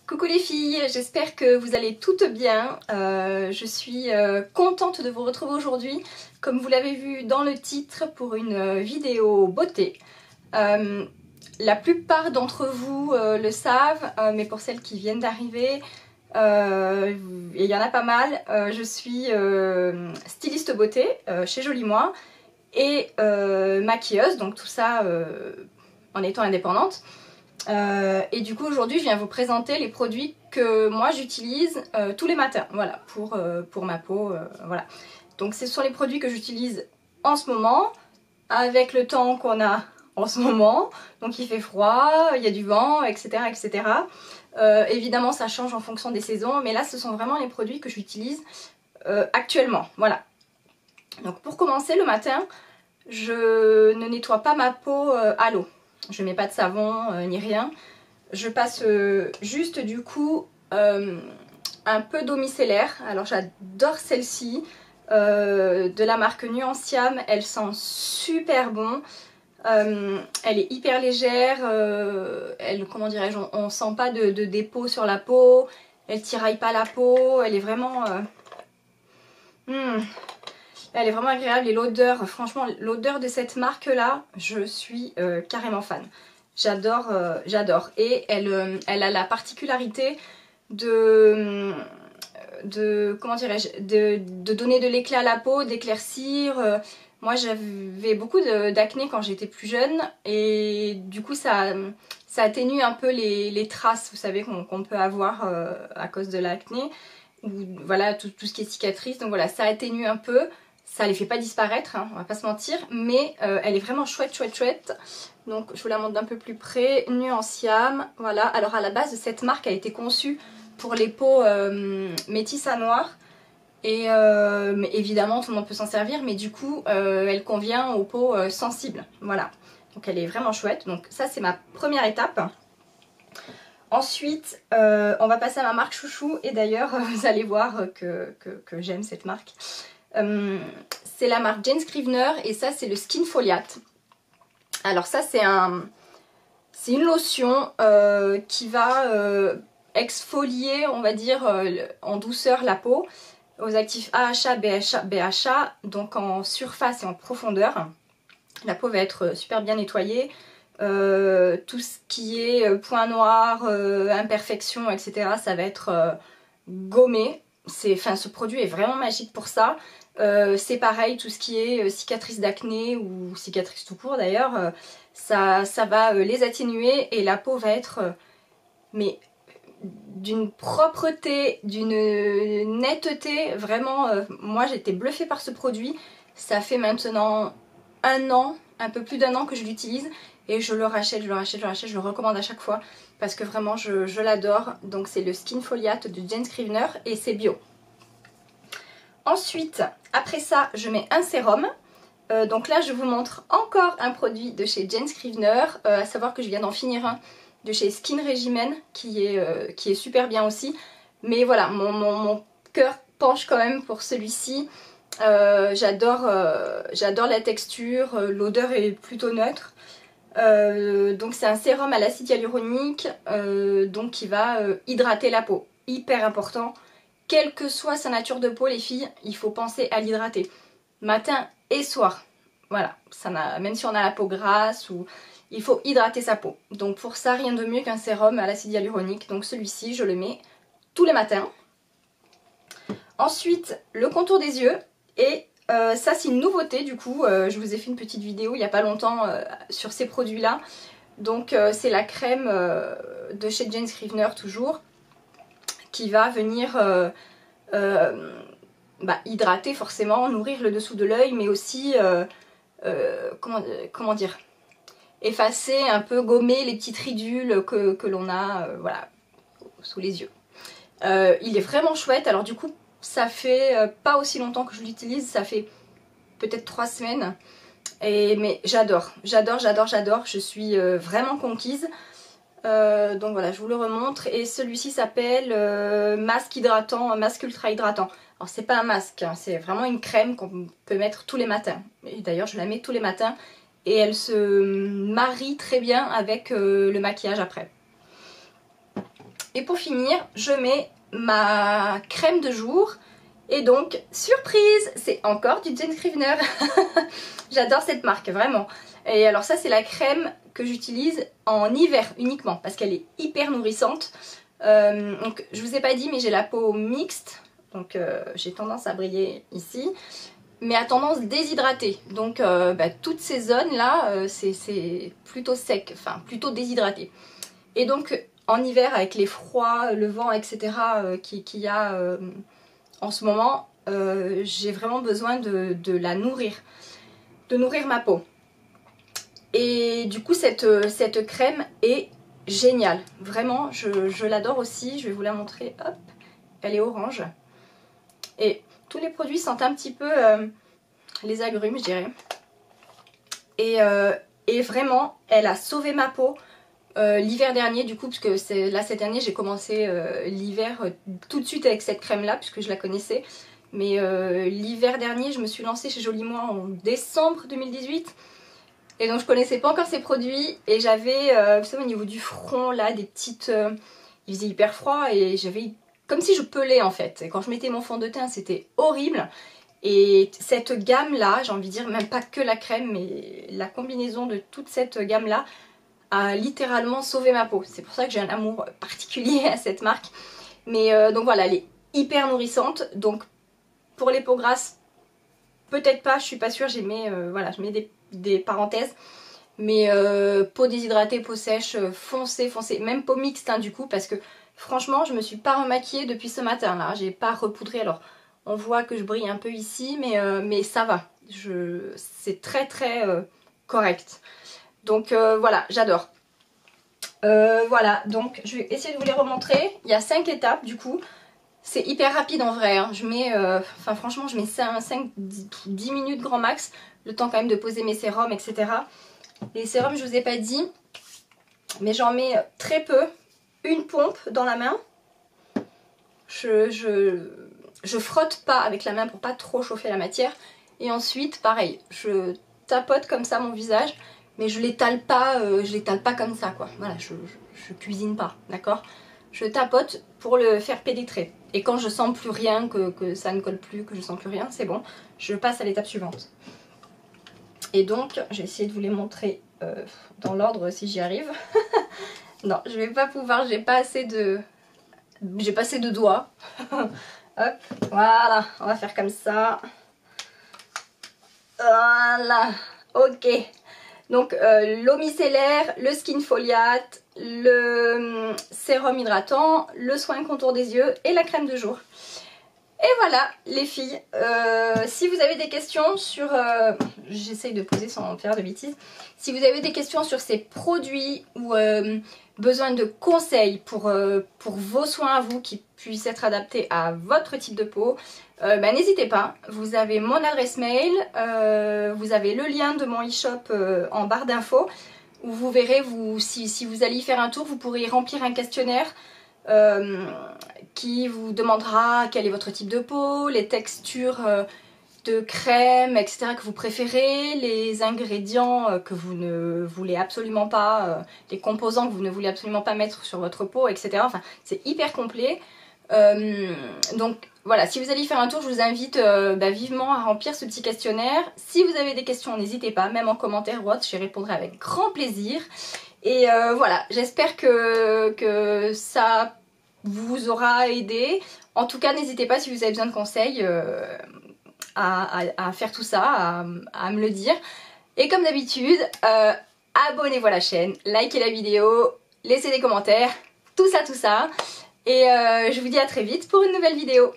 Coucou les filles, j'espère que vous allez toutes bien. Je suis contente de vous retrouver aujourd'hui, comme vous l'avez vu dans le titre, pour une vidéo beauté. La plupart d'entre vous le savent, mais pour celles qui viennent d'arriver, il y en a pas mal, je suis styliste beauté chez Jolie Moi et maquilleuse, donc tout ça en étant indépendante. Et du coup aujourd'hui je viens vous présenter les produits que moi j'utilise tous les matins, voilà, pour ma peau, voilà. Donc ce sont les produits que j'utilise en ce moment, avec le temps qu'on a en ce moment, donc il fait froid, il y a du vent, etc. etc. Évidemment ça change en fonction des saisons, mais là ce sont vraiment les produits que j'utilise actuellement, voilà. Donc pour commencer, le matin, je ne nettoie pas ma peau à l'eau. Je mets pas de savon ni rien. Je passe juste du coup un peu d'eau micellaire. Alors j'adore celle-ci de la marque Nuanciam. Elle sent super bon. Elle est hyper légère. Comment dirais-je, on sent pas de dépôt sur la peau. Elle tiraille pas la peau. Elle est vraiment... Elle est vraiment agréable et l'odeur, franchement, l'odeur de cette marque-là, je suis carrément fan. J'adore, j'adore. Et elle a la particularité comment dirais-je, de donner de l'éclat à la peau, d'éclaircir. Moi, j'avais beaucoup d'acné quand j'étais plus jeune et du coup, ça atténue un peu les traces, vous savez, qu'on peut avoir à cause de l'acné. Voilà, tout ce qui est cicatrice. Donc voilà, ça atténue un peu. Ça les fait pas disparaître, hein, on va pas se mentir, mais elle est vraiment chouette, chouette, chouette. Donc je vous la montre d'un peu plus près. Nuanciam, voilà. Alors à la base, cette marque a été conçue pour les peaux métisses à noir. Et mais évidemment, tout le monde peut s'en servir, mais du coup, elle convient aux peaux sensibles. Voilà. Donc elle est vraiment chouette. Donc ça, c'est ma première étape. Ensuite, on va passer à ma marque chouchou. Et d'ailleurs, vous allez voir que j'aime cette marque. C'est la marque Jane Scrivener et ça c'est le Skin Foliate. Alors ça c'est une lotion qui va exfolier, on va dire, en douceur la peau aux actifs AHA, BHA, donc en surface et en profondeur. La peau va être super bien nettoyée. Tout ce qui est points noirs, imperfections, etc. ça va être gommé. Ce produit est vraiment magique pour ça. C'est pareil, tout ce qui est cicatrices d'acné ou cicatrices tout court d'ailleurs, ça va les atténuer et la peau va être mais d'une propreté, d'une netteté, vraiment, moi j'étais bluffée par ce produit. Ça fait maintenant un an, un peu plus d'un an que je l'utilise et je le rachète, je le recommande à chaque fois parce que vraiment je l'adore. Donc c'est le Skin Foliate de Jane Scrivener et c'est bio. Ensuite, après ça, je mets un sérum. Donc là, je vous montre encore un produit de chez Jane Scrivener, à savoir que je viens d'en finir un de chez Skin Regimen, qui est super bien aussi. Mais voilà, mon cœur penche quand même pour celui-ci. J'adore la texture, l'odeur est plutôt neutre. Donc c'est un sérum à l'acide hyaluronique, donc qui va hydrater la peau. Hyper important. Quelle que soit sa nature de peau, les filles, il faut penser à l'hydrater. Matin et soir. Voilà, même si on a la peau grasse, il faut hydrater sa peau. Donc pour ça, rien de mieux qu'un sérum à l'acide hyaluronique. Donc celui-ci, je le mets tous les matins. Ensuite, le contour des yeux. Et ça, c'est une nouveauté du coup. Je vous ai fait une petite vidéo il n'y a pas longtemps sur ces produits-là. Donc c'est la crème de chez Jane Scrivener toujours, qui va venir hydrater forcément, nourrir le dessous de l'œil, mais aussi, comment dire, effacer, un peu gommer les petites ridules que l'on a voilà, sous les yeux. Il est vraiment chouette. Alors du coup, ça fait pas aussi longtemps que je l'utilise, ça fait peut-être 3 semaines. Mais j'adore, je suis vraiment conquise. Donc voilà, je vous le remontre. Et celui-ci s'appelle masque hydratant, masque ultra hydratant. Alors c'est pas un masque, hein, c'est vraiment une crème qu'on peut mettre tous les matins. Et d'ailleurs je la mets tous les matins et elle se marie très bien avec le maquillage après. Et pour finir, je mets ma crème de jour. Et donc, surprise, c'est encore du Jane Scrivener. J'adore cette marque, vraiment. Et alors ça, c'est la crème que j'utilise en hiver uniquement, parce qu'elle est hyper nourrissante. Donc, je vous ai pas dit, mais j'ai la peau mixte. Donc, j'ai tendance à briller ici. Mais à tendance déshydratée. Donc, toutes ces zones-là, c'est plutôt sec, enfin, plutôt déshydraté. Et donc, en hiver, avec les froids, le vent, etc. qu'il y a en ce moment, j'ai vraiment besoin de la nourrir, de nourrir ma peau. Et du coup, cette crème est géniale. Vraiment, je l'adore aussi. Je vais vous la montrer. Hop, elle est orange. Et tous les produits sentent un petit peu les agrumes, je dirais. Et vraiment, elle a sauvé ma peau. L'hiver dernier du coup, parce que là cette année j'ai commencé l'hiver tout de suite avec cette crème là puisque je la connaissais, mais l'hiver dernier je me suis lancée chez Jolie Moi en décembre 2018 et donc je connaissais pas encore ces produits et j'avais vous savez au niveau du front là des petites il faisait hyper froid et j'avais comme si je pelais en fait, et quand je mettais mon fond de teint c'était horrible. Et cette gamme là, j'ai envie de dire même pas que la crème mais la combinaison de toute cette gamme là a littéralement sauvé ma peau. C'est pour ça que j'ai un amour particulier à cette marque. Mais donc voilà, elle est hyper nourrissante. Donc pour les peaux grasses, peut-être pas, je suis pas sûre. Voilà, je mets des parenthèses. Mais peau déshydratée, peau sèche, foncez. Même peau mixte hein, du coup, parce que franchement, je me suis pas remaquillée depuis ce matin là. J'ai pas repoudré. Alors on voit que je brille un peu ici, mais ça va. C'est très correct. Donc voilà, j'adore. Voilà, donc je vais essayer de vous les remontrer. Il y a 5 étapes du coup. C'est hyper rapide en vrai. Hein. Je mets, franchement, je mets 5-10 minutes grand max. Le temps quand même de poser mes sérums, etc. Les sérums, je vous ai pas dit. Mais j'en mets très peu. Une pompe dans la main. Je frotte pas avec la main pour pas trop chauffer la matière. Et ensuite, pareil, je tapote comme ça mon visage. Mais je l'étale pas comme ça quoi. Voilà, je cuisine pas, d'accord? Je tapote pour le faire pénétrer. Et quand je sens plus rien, que ça ne colle plus, que je sens plus rien, c'est bon. Je passe à l'étape suivante. Et donc, je vais essayer de vous les montrer dans l'ordre si j'y arrive. Non, je vais pas pouvoir, j'ai pas assez de doigts. Hop, voilà, on va faire comme ça. Voilà, ok. Donc l'eau micellaire, le skin foliate, le sérum hydratant, le soin contour des yeux et la crème de jour. Et voilà les filles, si vous avez des questions sur... J'essaye de poser sans faire de bêtises. Si vous avez des questions sur ces produits ou besoin de conseils pour vos soins à vous qui puissent être adaptés à votre type de peau, n'hésitez pas. Vous avez mon adresse mail, vous avez le lien de mon e-shop en barre d'infos où vous verrez, si vous allez y faire un tour, vous pourrez y remplir un questionnaire qui vous demandera quel est votre type de peau, les textures de crème, etc. que vous préférez, les ingrédients que vous ne voulez absolument pas, les composants que vous ne voulez absolument pas mettre sur votre peau, etc. Enfin, c'est hyper complet. Donc voilà, si vous allez y faire un tour, je vous invite vivement à remplir ce petit questionnaire. Si vous avez des questions, n'hésitez pas, même en commentaire ou autre, j'y répondrai avec grand plaisir. Et voilà, j'espère que ça vous aura aidé. En tout cas, n'hésitez pas si vous avez besoin de conseils à faire tout ça, à me le dire. Et comme d'habitude, abonnez-vous à la chaîne, likez la vidéo, laissez des commentaires, tout ça. Et je vous dis à très vite pour une nouvelle vidéo.